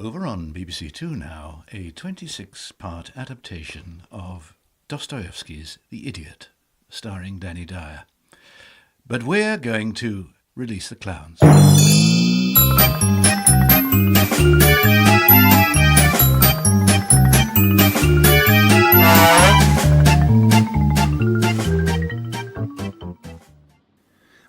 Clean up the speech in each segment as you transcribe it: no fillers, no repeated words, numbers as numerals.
Over on BBC Two now, a 26-part adaptation of Dostoevsky's The Idiot, starring Danny Dyer. But we're going to release the clowns.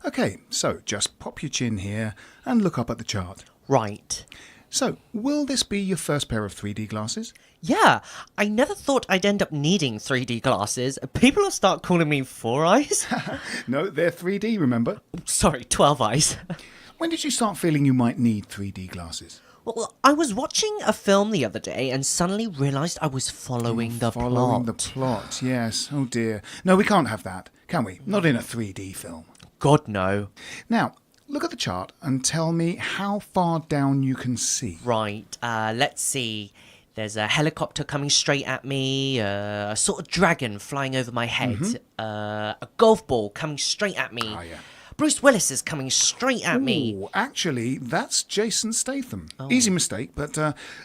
Okay, so just pop your chin here and look up at the chart. Right. So, will this be your first pair of 3D glasses? Yeah, I never thought I'd end up needing 3D glasses. People will start calling me Four Eyes. No, they're 3D, remember? Sorry, 12 Eyes. When did you start feeling you might need 3D glasses? Well, I was watching a film the other day and suddenly realised I was following the plot, yes. Oh dear. No, we can't have that, can we? Not in a 3D film. God, no. Now, look at the chart and tell me how far down you can see. Right, let's see. There's a helicopter coming straight at me, a sort of dragon flying over my head, a golf ball coming straight at me. Oh, yeah. Bruce Willis is coming straight at me. Ooh, actually, that's Jason Statham. Easy mistake, but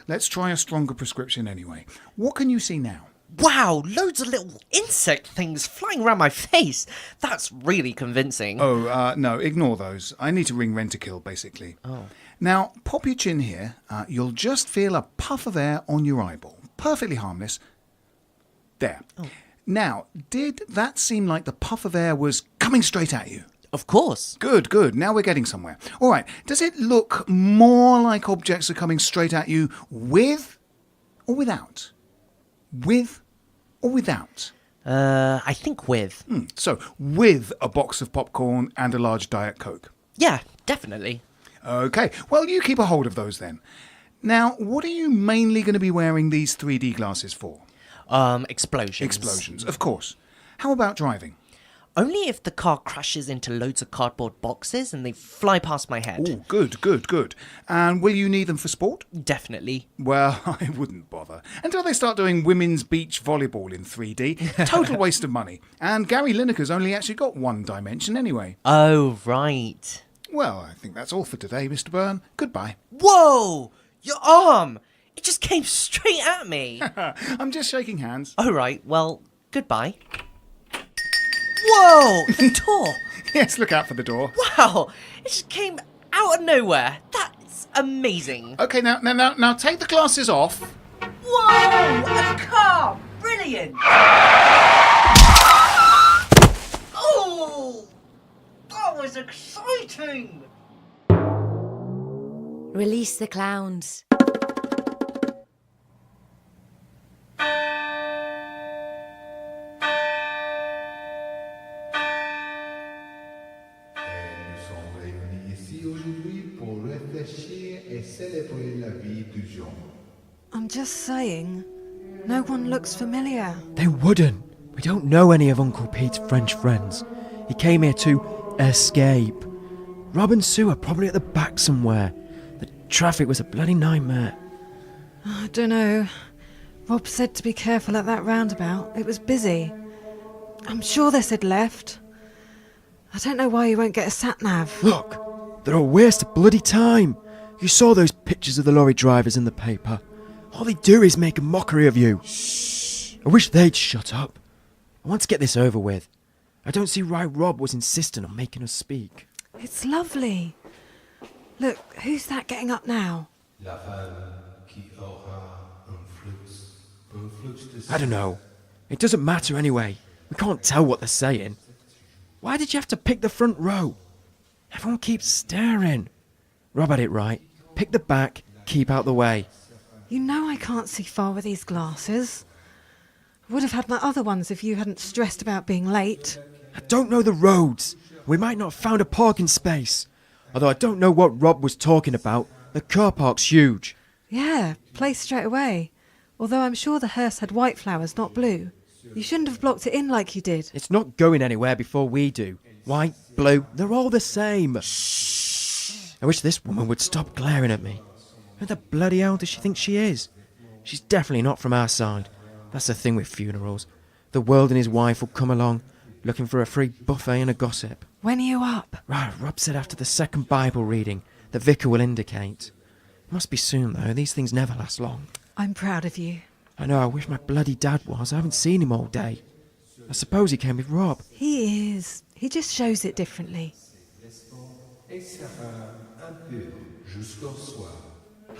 let's try a stronger prescription anyway. What can you see now? Wow, loads of little insect things flying around my face. That's really convincing. Oh, no, ignore those. I need to ring Rent-A-Kill, basically. Oh. Now, pop your chin here. You'll just feel a puff of air on your eyeball. Perfectly harmless. There. Oh. Now, did that seem like the puff of air was coming straight at you? Of course. Good, good. Now we're getting somewhere. All right. Does it look more like objects are coming straight at you with or without? With or without? I think with. So, with a box of popcorn and a large Diet Coke. Yeah, definitely. Okay. Well, you keep a hold of those then. Now, what are you mainly going to be wearing these 3D glasses for? Explosions. Explosions, of course. How about driving? Only if the car crashes into loads of cardboard boxes and they fly past my head. Oh, good, good, good. And will you need them for sport? Definitely. Well, I wouldn't bother. Until they start doing women's beach volleyball in 3D. Total waste of money. And Gary Lineker's only actually got one dimension anyway. Oh, right. Well, I think that's all for today, Mr. Byrne. Goodbye. Whoa! Your arm! It just came straight at me. I'm just shaking hands. All right, well, goodbye. Whoa! The door! Yes, look out for the door. Wow! It just came out of nowhere. That's amazing. Okay, now take the glasses off. Whoa! A car! Brilliant! Oh! That was exciting! Release the clowns. Nous sommes réunis ici aujourd'hui pour réfléchir et célébrer la vie du genre. I'm just saying, no one looks familiar. They wouldn't. We don't know any of Uncle Pete's French friends. He came here to escape. Rob and Sue are probably at the back somewhere. The traffic was a bloody nightmare. I don't know. Rob said to be careful at that roundabout. It was busy. I'm sure they said left. I don't know why you won't get a sat-nav. Look, they're a waste of bloody time. You saw those pictures of the lorry drivers in the paper. All they do is make a mockery of you. Shh. I wish they'd shut up. I want to get this over with. I don't see why Rob was insistent on making us speak. It's lovely. Look, who's that getting up now? La femme qui aura un flux de I don't know. It doesn't matter anyway. We can't tell what they're saying. Why did you have to pick the front row? Everyone keeps staring. Rob had it right. Pick the back, keep out the way. You know I can't see far with these glasses. I would have had my other ones if you hadn't stressed about being late. I don't know the roads. We might not have found a parking space. Although I don't know what Rob was talking about. The car park's huge. Yeah, place straight away. Although I'm sure the hearse had white flowers, not blue. You shouldn't have blocked it in like you did. It's not going anywhere before we do. White, blue, they're all the same. Shh. I wish this woman would stop glaring at me. Who the bloody hell does she think she is? She's definitely not from our side. That's the thing with funerals. The world and his wife will come along, looking for a free buffet and a gossip. When are you up? Right, Rob said after the second Bible reading, the vicar will indicate. Must be soon, though. These things never last long. I'm proud of you. I know, I wish my bloody dad was. I haven't seen him all day. I suppose he came with Rob. He is. He just shows it differently.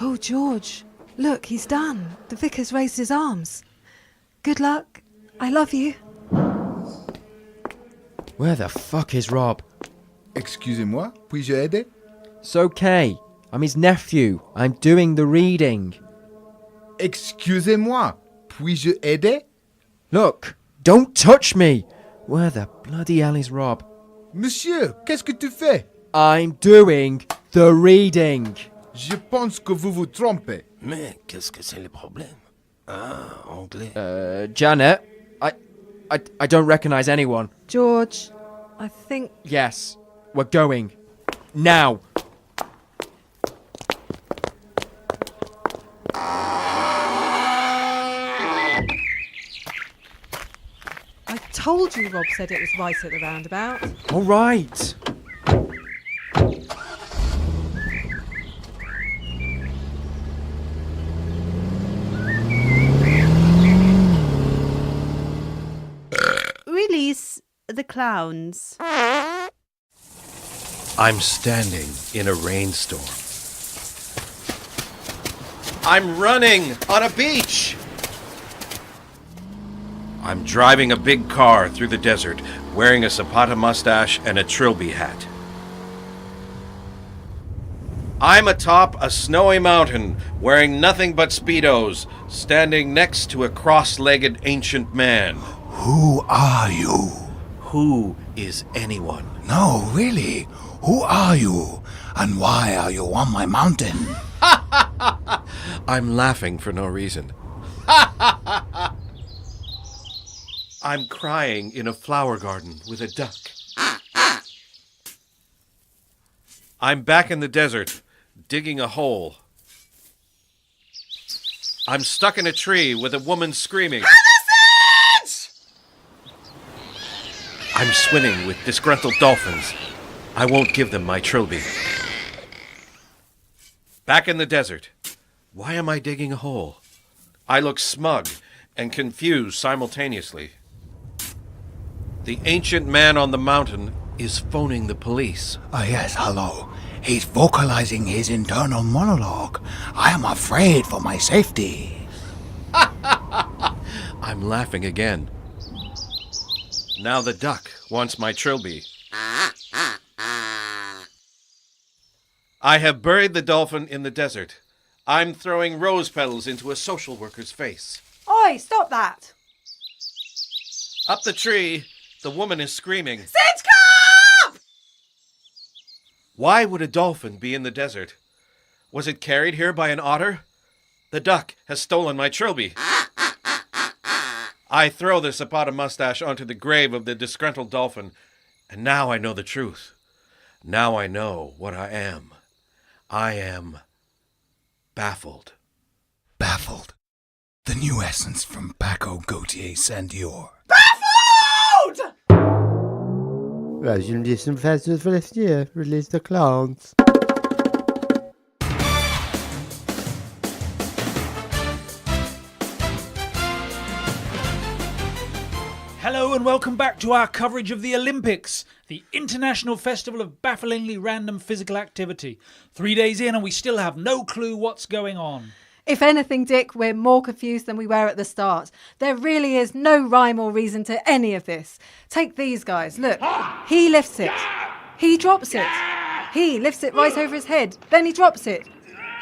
Oh, George. Look, he's done. The vicar's raised his arms. Good luck. I love you. Where the fuck is Rob? Excusez-moi, puis-je aider? It's okay. I'm his nephew. I'm doing the reading. Excusez-moi, puis-je aider? Look, don't touch me. Where the bloody hell is Rob? Monsieur, qu'est-ce que tu fais? I'm doing the reading. Je pense que vous vous trompez. Mais qu'est-ce que c'est le problème? Ah, anglais. Janet, I don't recognise anyone. George, I think... Yes, we're going. Now. I told you Rob said it was right at the roundabout. All right. Release the clowns. I'm standing in a rainstorm. I'm running on a beach. I'm driving a big car through the desert, wearing a Zapata mustache and a trilby hat. I'm atop a snowy mountain, wearing nothing but Speedos, standing next to a cross-legged ancient man. Who are you? Who is anyone? No, really. Who are you? And why are you on my mountain? I'm laughing for no reason. I'm crying in a flower garden with a duck. I'm back in the desert, digging a hole. I'm stuck in a tree with a woman screaming. I'm swimming with disgruntled dolphins. I won't give them my trilby. Back in the desert. Why am I digging a hole? I look smug and confused simultaneously. The ancient man on the mountain is phoning the police. Oh, yes, hello. He's vocalizing his internal monologue. I am afraid for my safety. I'm laughing again. Now the duck wants my trilby. I have buried the dolphin in the desert. I'm throwing rose petals into a social worker's face. Oi, stop that! Up the tree, the woman is screaming. Sitka! Why would a dolphin be in the desert? Was it carried here by an otter? The duck has stolen my trilby. I throw the Zapata mustache onto the grave of the disgruntled dolphin, and now I know the truth. Now I know what I am. I am baffled. Baffled. The new essence from Paco Gautier Sandior. Baffled! Release the clowns. Hello and welcome back to our coverage of the Olympics, the international festival of bafflingly random physical activity. 3 days in and we still have no clue what's going on. If anything, Dick, we're more confused than we were at the start. There really is no rhyme or reason to any of this. Take these guys. Look, he lifts it. He drops it. He lifts it right over his head. Then he drops it.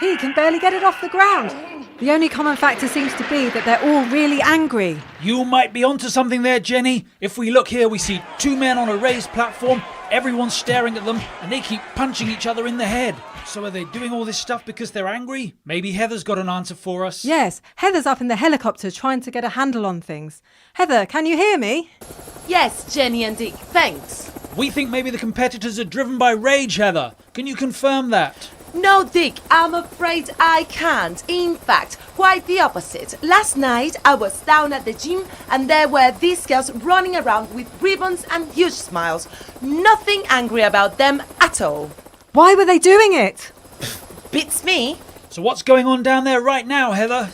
He can barely get it off the ground. The only common factor seems to be that they're all really angry. You might be onto something there, Jenny. If we look here, we see two men on a raised platform. Everyone's staring at them and they keep punching each other in the head. So are they doing all this stuff because they're angry? Maybe Heather's got an answer for us. Yes, Heather's up in the helicopter trying to get a handle on things. Heather, can you hear me? Yes, Jenny and Dick, thanks. We think maybe the competitors are driven by rage, Heather. Can you confirm that? No, Dick, I'm afraid I can't. In fact, quite the opposite. Last night, I was down at the gym and there were these girls running around with ribbons and huge smiles. Nothing angry about them at all. Why were they doing it? Beats me. So what's going on down there right now, Heather?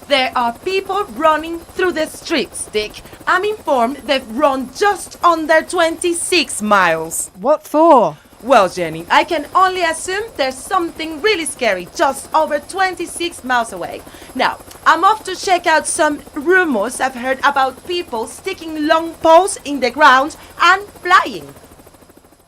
There are people running through the streets, Dick. I'm informed they've run just under 26 miles. What for? Well, Jenny, I can only assume there's something really scary just over 26 miles away. Now, I'm off to check out some rumors I've heard about people sticking long poles in the ground and flying.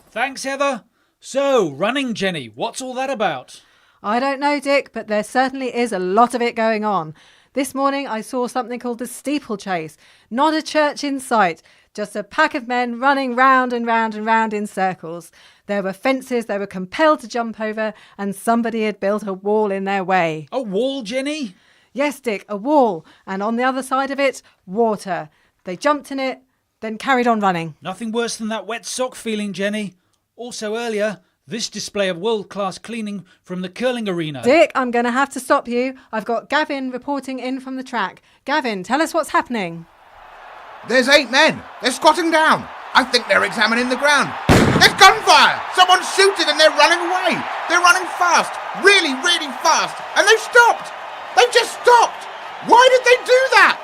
Thanks, Heather. So, running, Jenny, what's all that about? I don't know, Dick, but there certainly is a lot of it going on. This morning I saw something called the steeplechase. Not a church in sight, just a pack of men running round and round and round in circles. There were fences they were compelled to jump over, and somebody had built a wall in their way. A wall, Jenny? Yes, Dick, a wall, and on the other side of it, water. They jumped in it, then carried on running. Nothing worse than that wet sock feeling, Jenny. Also earlier, this display of world-class cleaning from the curling arena. Dick, I'm going to have to stop you. I've got Gavin reporting in from the track. Gavin, tell us what's happening. There's 8 men. They're squatting down. I think they're examining the ground. There's gunfire. Someone's shooting and they're running away. They're running fast. Really, really fast. And they've stopped. They've just stopped. Why did they do that?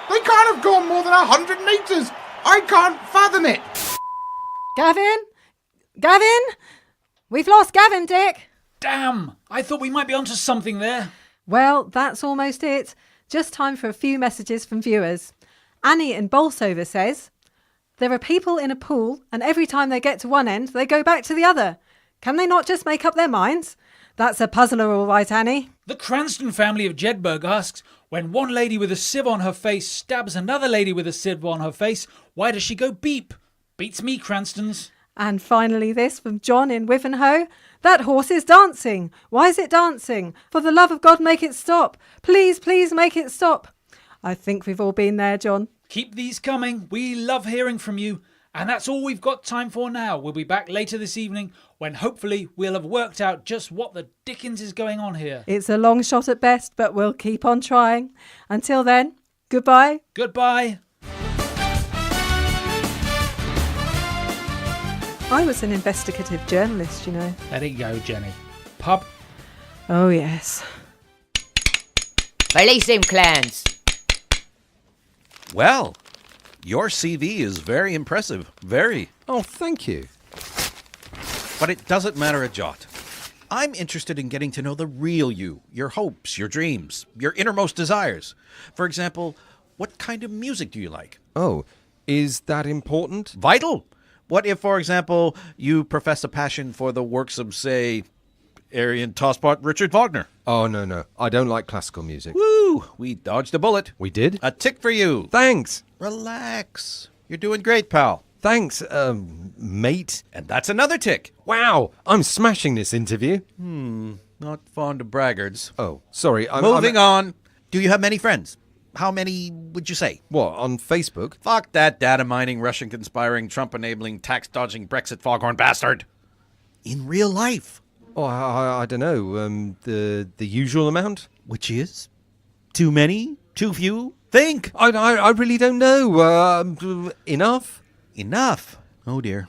They can't have gone more than 100 metres. I can't fathom it. Gavin? Gavin? We've lost Gavin, Dick. Damn! I thought we might be onto something there. Well, that's almost it. Just time for a few messages from viewers. Annie in Bolsover says, there are people in a pool and every time they get to one end, they go back to the other. Can they not just make up their minds? That's a puzzler, all right, Annie. The Cranston family of Jedburgh asks, when one lady with a sieve on her face stabs another lady with a sieve on her face, why does she go beep? Beats me, Cranstons. And finally this from John in Wivenhoe. That horse is dancing. Why is it dancing? For the love of God, make it stop. Please, please make it stop. I think we've all been there, John. Keep these coming. We love hearing from you. And that's all we've got time for now. We'll be back later this evening when hopefully we'll have worked out just what the dickens is going on here. It's a long shot at best, but we'll keep on trying. Until then, goodbye. Goodbye. I was an investigative journalist, you know. Let it go, Jenny. Pub? Oh, yes. Release him, Clans. Well, your CV is very impressive. Very. Oh, thank you. But it doesn't matter a jot. I'm interested in getting to know the real you, your hopes, your dreams, your innermost desires. For example, what kind of music do you like? Oh, is that important? Vital. What if, for example, you profess a passion for the works of, say, Aryan tosspot Richard Wagner? Oh, no. I don't like classical music. Woo! We dodged a bullet. We did? A tick for you. Thanks. Relax. You're doing great, pal. Thanks, mate. And that's another tick. Wow, I'm smashing this interview. Not fond of braggarts. Oh, sorry. Moving on. Do you have many friends? How many would you say? What, on Facebook? Fuck that data mining, Russian conspiring, Trump enabling, tax dodging, Brexit foghorn bastard. In real life. Oh, I don't know. The usual amount? Which is? Too many? Too few? Think! I really don't know. Enough? Enough? Oh dear.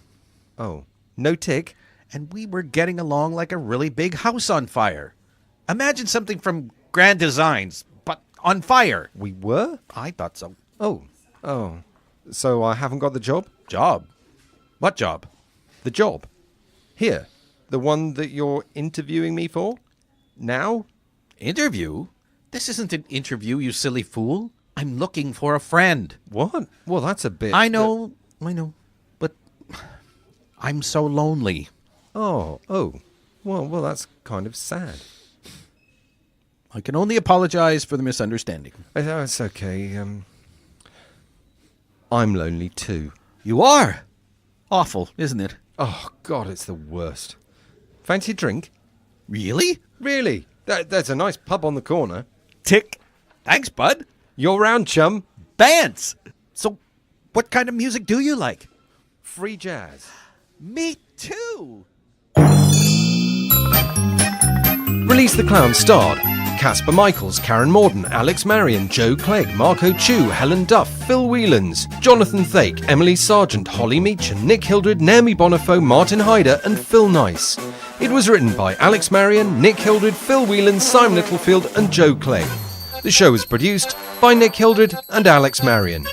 Oh, no tick? And we were getting along like a really big house on fire. Imagine something from Grand Designs, but on fire. We were? I thought so. Oh. So I haven't got the job? Job? What job? The job. Here. The one that you're interviewing me for? Now? Interview? This isn't an interview, you silly fool. I'm looking for a friend. What? Well, that's a bit... I know. But I'm so lonely. Oh. Well, that's kind of sad. I can only apologize for the misunderstanding. It's okay. I'm lonely too. You are? Awful, isn't it? Oh, God, it's the worst. Fancy a drink? Really? Really. There's a nice pub on the corner. Tick. Thanks, bud. You're round, chum. Bants. So, what kind of music do you like? Free jazz. Me too. Release the Clown starred Casper Michaels, Karen Morden, Alex Marion, Joe Clegg, Marco Chu, Helen Duff, Phil Whelans, Jonathan Thake, Emily Sargent, Holly Meachin, Nick Hildred, Naomi Bonifaux, Martin Hyder and Phil Nice. It was written by Alex Marion, Nick Hildred, Phil Whelan, Simon Littlefield and Joe Clegg. The show was produced by Nick Hildred and Alex Marion.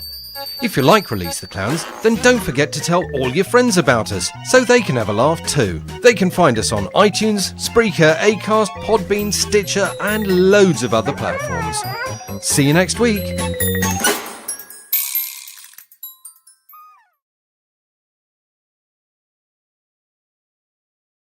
If you like Release the Clowns, then don't forget to tell all your friends about us, so they can have a laugh too. They can find us on iTunes, Spreaker, Acast, Podbean, Stitcher and loads of other platforms. See you next week.